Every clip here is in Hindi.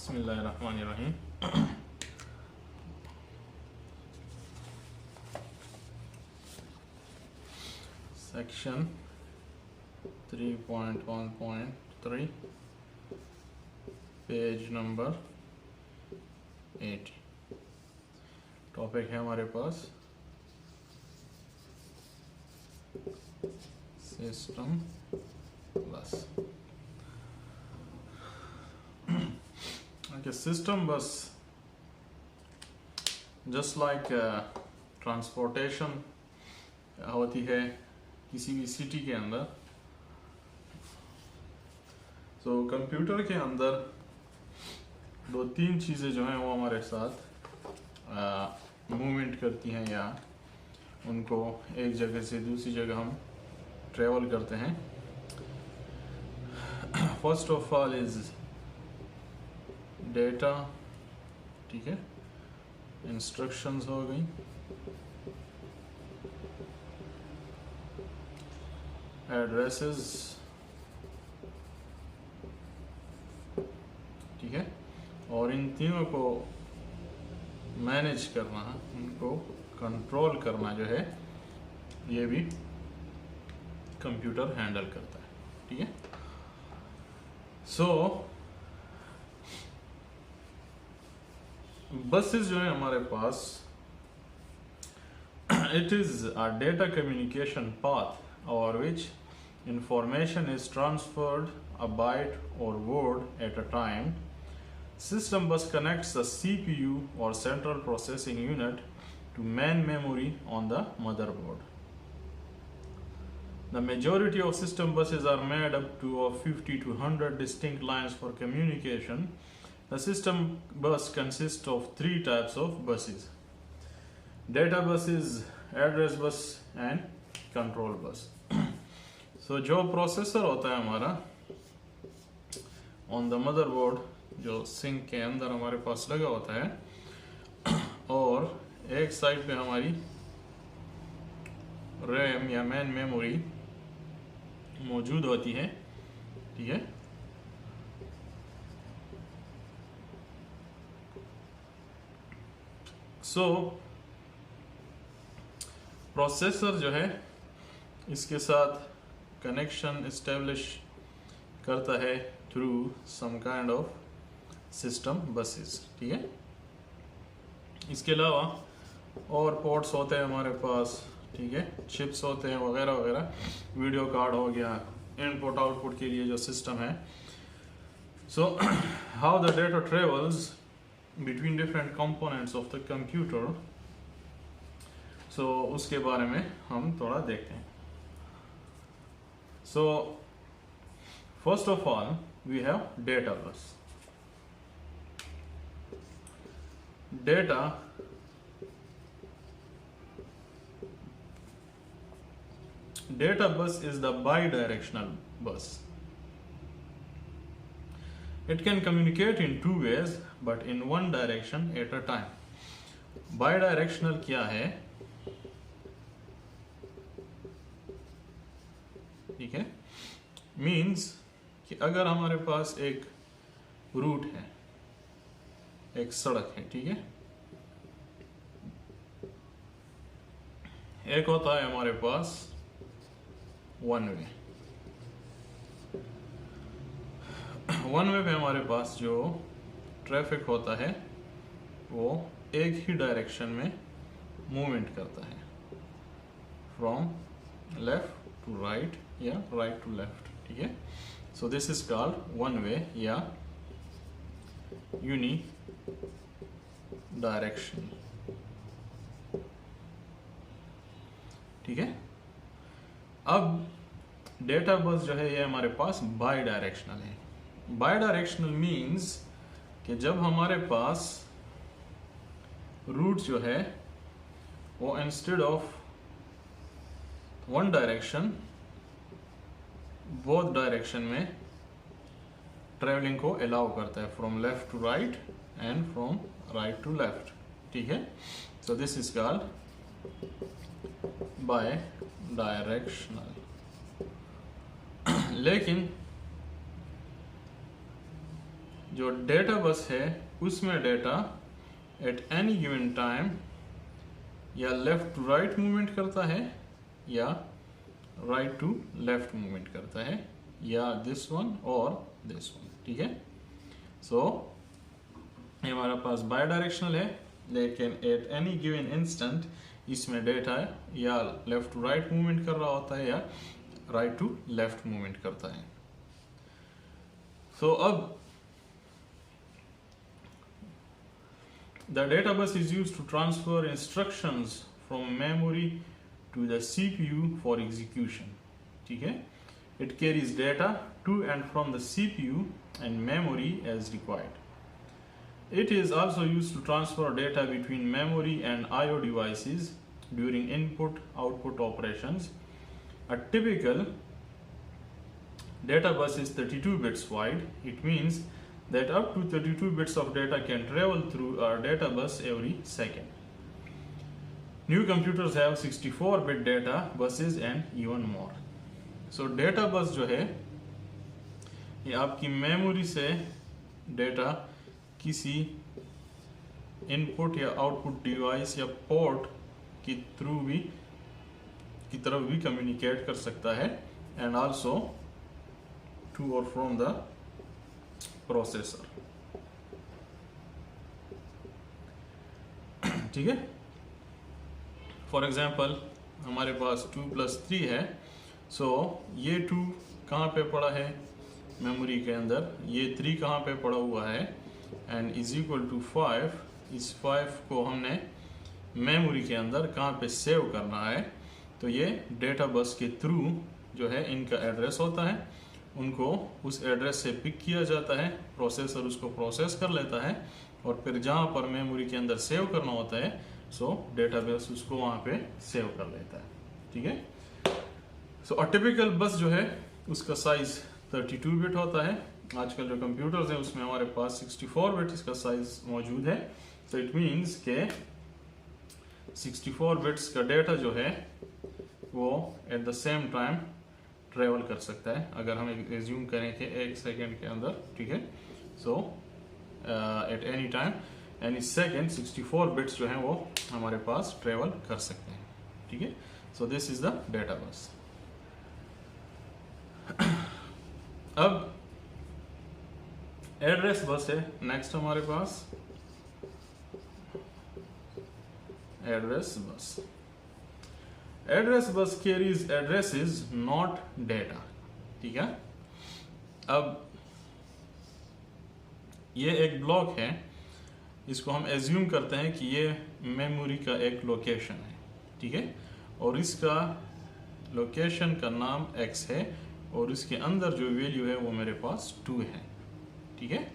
बिस्मिल्लाहिर्रहमानिर्रहीम। Section 3.1.3 page number 80। टॉपिक है हमारे पास सिस्टम बस। Okay, system bus just like transportation होती है किसी भी सिटी के अंदर। तो कंप्यूटर के अंदर दो तीन चीज़ें जो हैं वो हमारे साथ मूवमेंट करती हैं या उनको एक जगह से दूसरी जगह हम ट्रेवल करते हैं। First of all is data, ठीक है, इंस्ट्रक्शंस हो गई, एड्रेसेस, ठीक है, और इन तीनों को मैनेज करना, उनको कंट्रोल करना जो है ये भी कंप्यूटर हैंडल करता है, ठीक है। सो बसेस जो है हमारे पास, it is a data communication path over which information is transferred a byte or word at a time. System bus connects the CPU or central processing unit to main memory on the motherboard. The majority of system buses are made up to of 50 to 100 distinct lines for communication. The system bus consists of three types of buses: data buses, address bus and control bus. So जो प्रोसेसर होता है हमारा ऑन द मदरबोर्ड, जो सिंक के अंदर हमारे पास लगा होता है, और एक साइड पे हमारी रैम या मेन मेमोरी मौजूद होती है, ठीक है। सो प्रोसेसर जो है इसके साथ कनेक्शन इस्टेब्लिश करता है through some kind of system buses, ठीक है। इसके अलावा और पोर्ट्स होते हैं हमारे पास, ठीक है, चिप्स होते हैं वगैरह वगैरह, वीडियो कार्ड हो गया, इनपुट आउटपुट के लिए जो सिस्टम है। So how the data travels between different components of the computer, so उसके बारे में हम थोड़ा देखते हैं। So first of all we have data bus. Data bus is the bidirectional bus. It can communicate in two ways but in one direction at a time. Bidirectional क्या है, ठीक है, मीन्स कि अगर हमारे पास एक रूट है, एक सड़क है, ठीक है, एक होता है हमारे पास वन वे। वन वे पे हमारे पास जो ट्रैफिक होता है वो एक ही डायरेक्शन में मूवमेंट करता है, फ्रॉम लेफ्ट टू राइट या राइट टू लेफ्ट, ठीक है। So this is called one way या यूनी डायरेक्शन, ठीक है। अब डेटा बस जो है ये हमारे पास बाई डायरेक्शनल है। बाई डायरेक्शनल मीन्स कि जब हमारे पास रूट जो है वो instead of one direction both direction में ट्रेवलिंग को अलाउ करता है, from left to right and from right to left, ठीक है। So this is called bidirectional. लेकिन जो डेटा बस है उसमें data at any given time या लेफ्ट टू राइट मूवमेंट करता है या राइट टू लेफ्ट मूवमेंट करता है, या दिस वन और दिस वन, ठीक है। सो ये हमारा पास बाई डायरेक्शनल है, लेकिन एट एनी गिवन इंस्टेंट इसमें डेटा या लेफ्ट टू राइट मूवमेंट कर रहा होता है या राइट टू लेफ्ट मूवमेंट करता है। सो अब the data bus is used to transfer instructions from memory to the CPU for execution, ठीक है। It carries data to and from the CPU and memory as required. It is also used to transfer data between memory and I/O devices during input-output operations. A typical data bus is 32 bits wide. It means that up to 32 bits of data can travel through our data bus every second. New computers have 64-bit data buses and even more. So data bus जो है ये आपकी मेमोरी से डेटा किसी इनपुट या आउटपुट डिवाइस या पोर्ट की तरफ भी कम्युनिकेट कर सकता है, एंड आल्सो टू और फ्रॉम द प्रोसेसर, ठीक है। फॉर एग्जाम्पल हमारे पास 2+3 है, सो ये 2 कहाँ पे पड़ा है मेमोरी के अंदर, ये 3 कहाँ पे पड़ा हुआ है, एंड इज इक्वल टू 5। इस 5 को हमने मेमोरी के अंदर कहाँ पे सेव करना है, तो ये डेटा बस के थ्रू जो है इनका एड्रेस होता है, उनको उस एड्रेस से पिक किया जाता है, प्रोसेसर उसको प्रोसेस कर लेता है, और फिर जहाँ पर मेमोरी के अंदर सेव करना होता है सो डेटाबेस उसको वहाँ पे सेव कर लेता है, ठीक है। सो अ टिपिकल बस जो है उसका साइज 32 बिट होता है। आजकल जो कंप्यूटर्स हैं उसमें हमारे पास 64 बिट इसका साइज मौजूद है। सो इट मीन्स के 64 बिट्स का डेटा जो है वो at the same time travel कर सकता है, अगर हम एज्यूम करें कि 1 सेकेंड के अंदर, ठीक है। So at any time any second 64 bits जो हैं वो हमारे पास ट्रेवल कर सकते हैं, ठीक है। So this is the data bus. अब एड्रेस बस है नेक्स्ट हमारे पास, address bus. Address bus carries addresses not data, ठीक है। अब ये एक ब्लॉक है, इसको हम एज्यूम करते हैं कि ये मेमोरी का एक लोकेशन है, ठीक है, और इसका लोकेशन का नाम x है, और इसके अंदर जो वैल्यू है वो मेरे पास 2 है, ठीक है।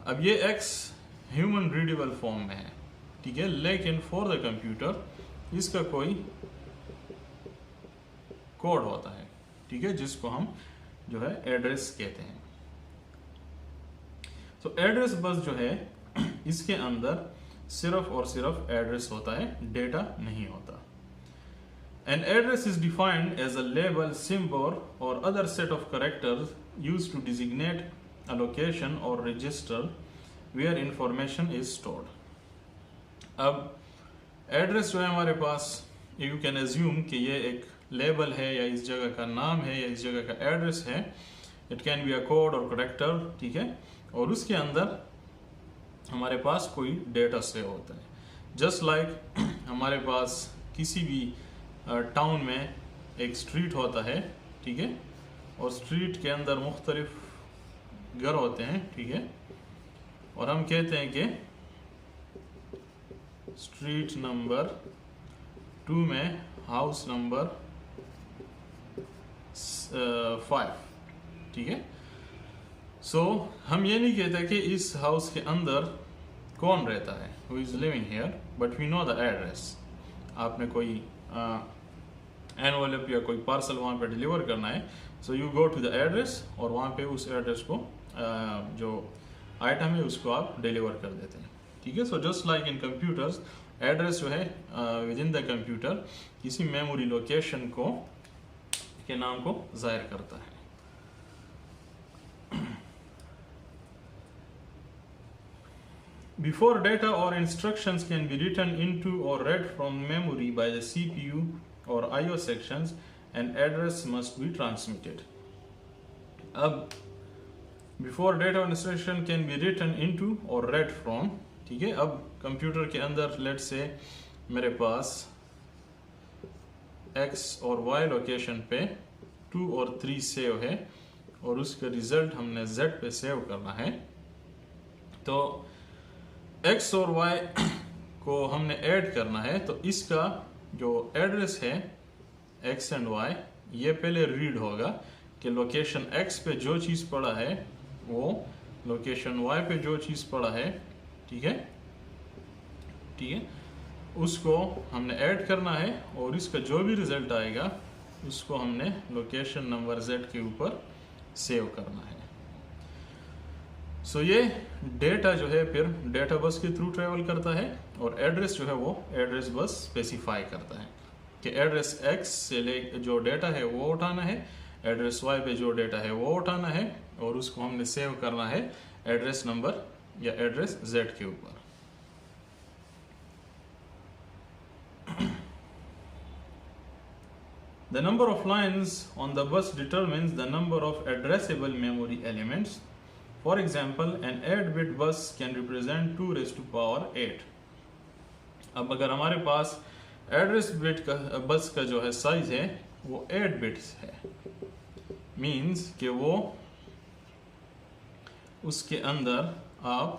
अब ये x ह्यूमन रीडेबल फॉर्म में है, ठीक है, लेकिन फॉर द कंप्यूटर इसका कोई कोड होता है, ठीक है, जिसको हम जो है एड्रेस कहते हैं। तो एड्रेस बस जो है इसके अंदर सिर्फ और सिर्फ एड्रेस होता है, डेटा नहीं होता। An address is defined as a label, symbol or other set of characters used to designate a location or register where information is stored. अब एड्रेस जो है हमारे पास, यू कैन एज्यूम कि ये एक लेबल है या इस जगह का नाम है या इस जगह का एड्रेस है। It can be a code और करेक्टर, ठीक है, और उसके अंदर हमारे पास कोई डेटा सेव होता है। जस्ट लाइक हमारे पास किसी भी टाउन में एक स्ट्रीट होता है, ठीक है, और स्ट्रीट के अंदर मुख्तलिफ घर होते हैं, ठीक है, और हम कहते हैं कि स्ट्रीट नंबर 2 में हाउस नंबर 5, ठीक है। सो हम ये नहीं कहते कि इस हाउस के अंदर कौन रहता है, who is living here, but we know the address. आपने कोई एनवेलप या कोई पार्सल वहाँ पे डिलीवर करना है, so you go to the address और वहाँ पे उस एड्रेस को जो आइटम है उसको आप डिलीवर कर देते हैं, ठीक है। So just like in computers, address जो है विद इन द कंप्यूटर किसी मेमोरी लोकेशन को के नाम को जाहिर करता है। before data or instructions can be written into or read from memory by the CPU or IO sections, an address must be transmitted. अब before data or instruction can be written into or read from, ठीक है, अब कंप्यूटर के अंदर लेट से मेरे पास x और y लोकेशन पे 2 और 3 सेव है और उसका रिजल्ट हमने z पे सेव करना है। तो x और y को हमने ऐड करना है, तो इसका जो एड्रेस है x एंड y ये पहले रीड होगा कि लोकेशन x पे जो चीज़ पड़ा है वो लोकेशन y पे जो चीज़ पड़ा है, ठीक है, ठीक है, उसको हमने ऐड करना है और इसका जो भी रिजल्ट आएगा उसको हमने लोकेशन नंबर z के ऊपर सेव करना है। सो ये डेटा जो है फिर डेटा बस के थ्रू ट्रेवल करता है और एड्रेस जो है वो एड्रेस बस स्पेसिफाई करता है कि एड्रेस x से ले जो डेटा है वो उठाना है, एड्रेस y पे जो डेटा है वो उठाना है और उसको हमने सेव करना है एड्रेस नंबर या एड्रेस z के ऊपर। The number of lines on the bus determines the number of addressable memory elements. For example, an 8-bit bus can represent 2 raised to power 8. अब अगर हमारे पास एड्रेस बिट का बस का जो है साइज है वो 8 बिट्स है, मीन्स कि वो उसके अंदर आप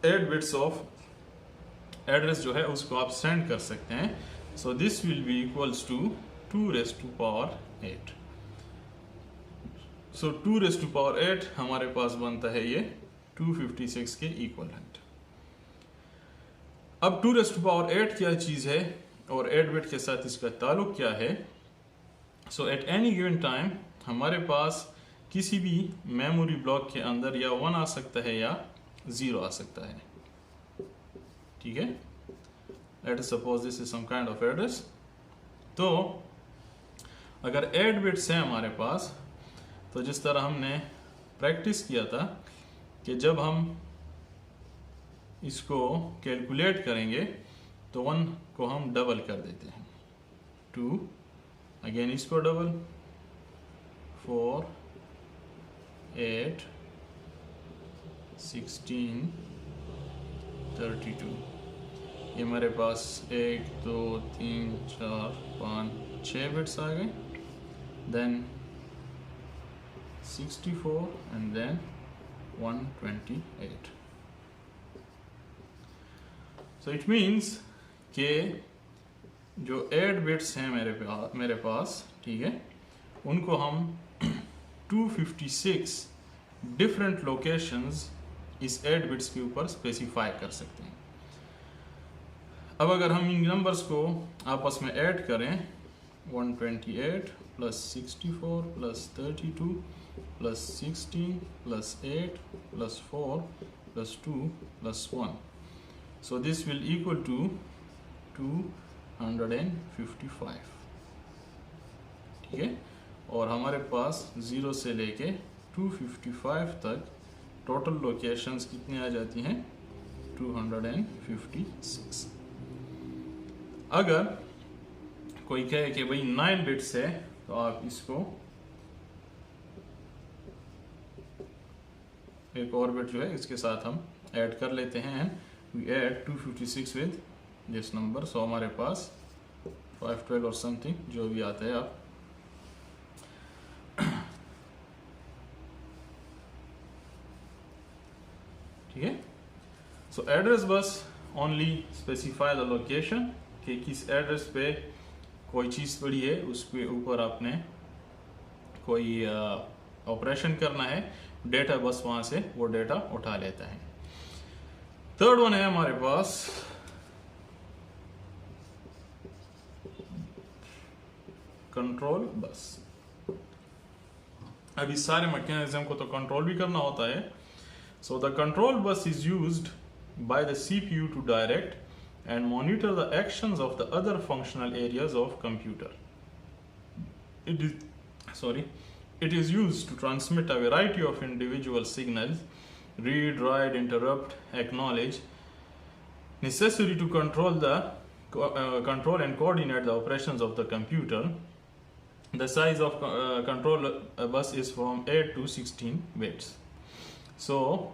एट बिट्स ऑफ एड्रेस जो है उसको आप सेंड कर सकते हैं। So this will be equals to 2 raise to power 8। So 2 raise to power 8 हमारे पास बनता है ये 256 के इक्वलेंट। अब 2 रेज़ टू पावर 8 क्या चीज़ है और 8 बिट के साथ इसका ताल्लुक क्या है। So at any given time हमारे पास किसी भी मेमोरी ब्लॉक के अंदर या 1 आ सकता है या 0 आ सकता है, ठीक है। Let us suppose this is some kind of address. तो अगर 8 बिट्स हैं हमारे पास, तो जिस तरह हमने प्रैक्टिस किया था कि जब हम इसको कैलकुलेट करेंगे तो 1 को हम डबल कर देते हैं, 2 अगेन इसको डबल, 4 8 16 32, ये हमारे पास 1 2 3 4 5 6 बिट्स आ गए, then 64 and then 128। So it means कि जो 8 बिट्स हैं मेरे पास, ठीक है, उनको हम 256 डिफरेंट लोकेशंस इस 8 बिट्स के ऊपर स्पेसिफाई कर सकते हैं। अब अगर हम इन नंबर्स को आपस में ऐड करें, 128 plus 64 plus 32 plus 16 plus 8 plus 4 plus 2 plus 1, so this will equal to 255, ठीक है। और हमारे पास 0 से लेके 255 तक टोटल लोकेशंस कितनी आ जाती हैं, 256। अगर कोई कहे कि भाई 9 बिट्स है, तो आप इसको एक और बिट जो है इसके साथ हम ऐड कर लेते हैं, we add 256 with this number, so हमारे पास 512 और समथिंग जो भी आता है आप ठीक है। So address bus only specify the location कि किस एड्रेस पे कोई चीज़ पड़ी है, उसके ऊपर आपने कोई ऑपरेशन करना है, डेटा बस वहाँ से वो डेटा उठा लेता है। थर्ड वन है हमारे पास कंट्रोल बस। अब इस सारे मैकेनिज्म को तो कंट्रोल भी करना होता है। So the control bus is used by the CPU to direct and monitor the actions of the other functional areas of computer. it is used to transmit a variety of individual signals, read, write, interrupt, acknowledge, necessary to control and coordinate the operations of the computer. The size of control bus is from 8 to 16 bits. So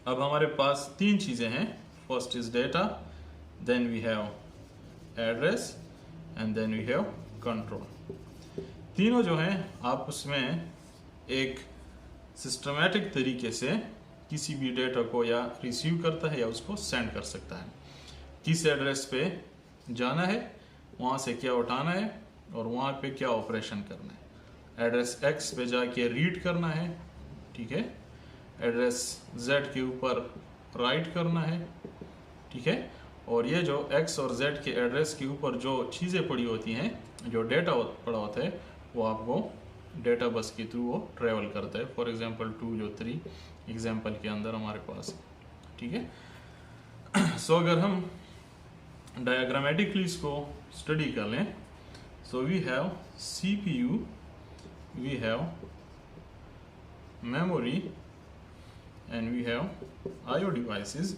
अब हमारे पास तीन चीज़ें हैं. First is data, then we have address, and then we have control. तीनों जो हैं आप उसमें एक सिस्टमेटिक तरीके से किसी भी डेटा को या रिसीव करता है या उसको सेंड कर सकता है. किस एड्रेस पे जाना है, वहाँ से क्या उठाना है और वहाँ पे क्या ऑपरेशन करना है. एड्रेस X पे जाके रीड करना है, ठीक है. एड्रेस Z के ऊपर राइट करना है, ठीक है. और ये जो X और Z के एड्रेस के ऊपर जो चीज़ें पड़ी होती हैं, जो डेटा पड़ा होता है, वो आपको डेटा बस के थ्रू वो ट्रेवल करता है. फॉर एग्जांपल 2 जो 3 एग्जांपल के अंदर हमारे पास, ठीक है. सो अगर हम डायग्रामेटिकली इसको स्टडी कर लें, so we have CPU, we have memory, and we have IO devices,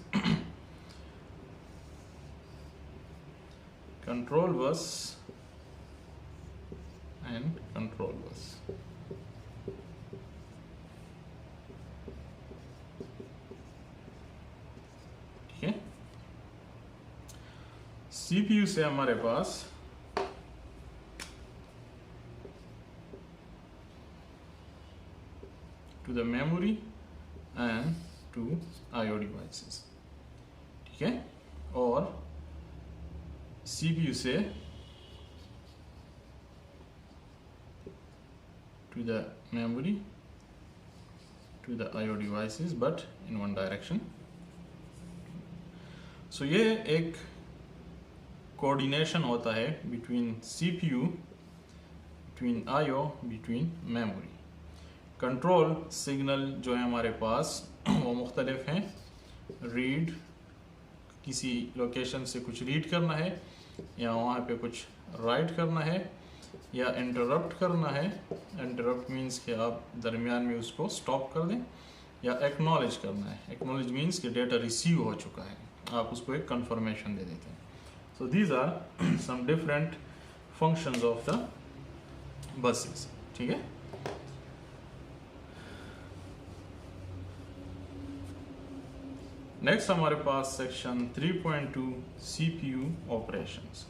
control bus and control bus. ठीक है. CPU से हमारे पास to the memory and to IO devices, ठीक है. और CPU से to the memory, to the IO devices, but in one direction. So ये एक coordination होता है between CPU, between IO, between memory. Control signal जो है हमारे पास वो मुख्तलिफ हैं. रीड, किसी लोकेशन से कुछ रीड करना है या वहाँ पे कुछ राइट करना है, या इंटरप्ट करना है. इंटरप्ट मीन्स कि आप दरमियान में उसको स्टॉप कर दें, या एक्नॉलेज करना है. एक्नॉलेज मीन्स कि डेटा रिसीव हो चुका है, आप उसको एक कंफर्मेशन दे देते हैं. So these are some different functions of the buses, ठीक है. नेक्स्ट हमारे पास सेक्शन 3.2 CPU ऑपरेशंस.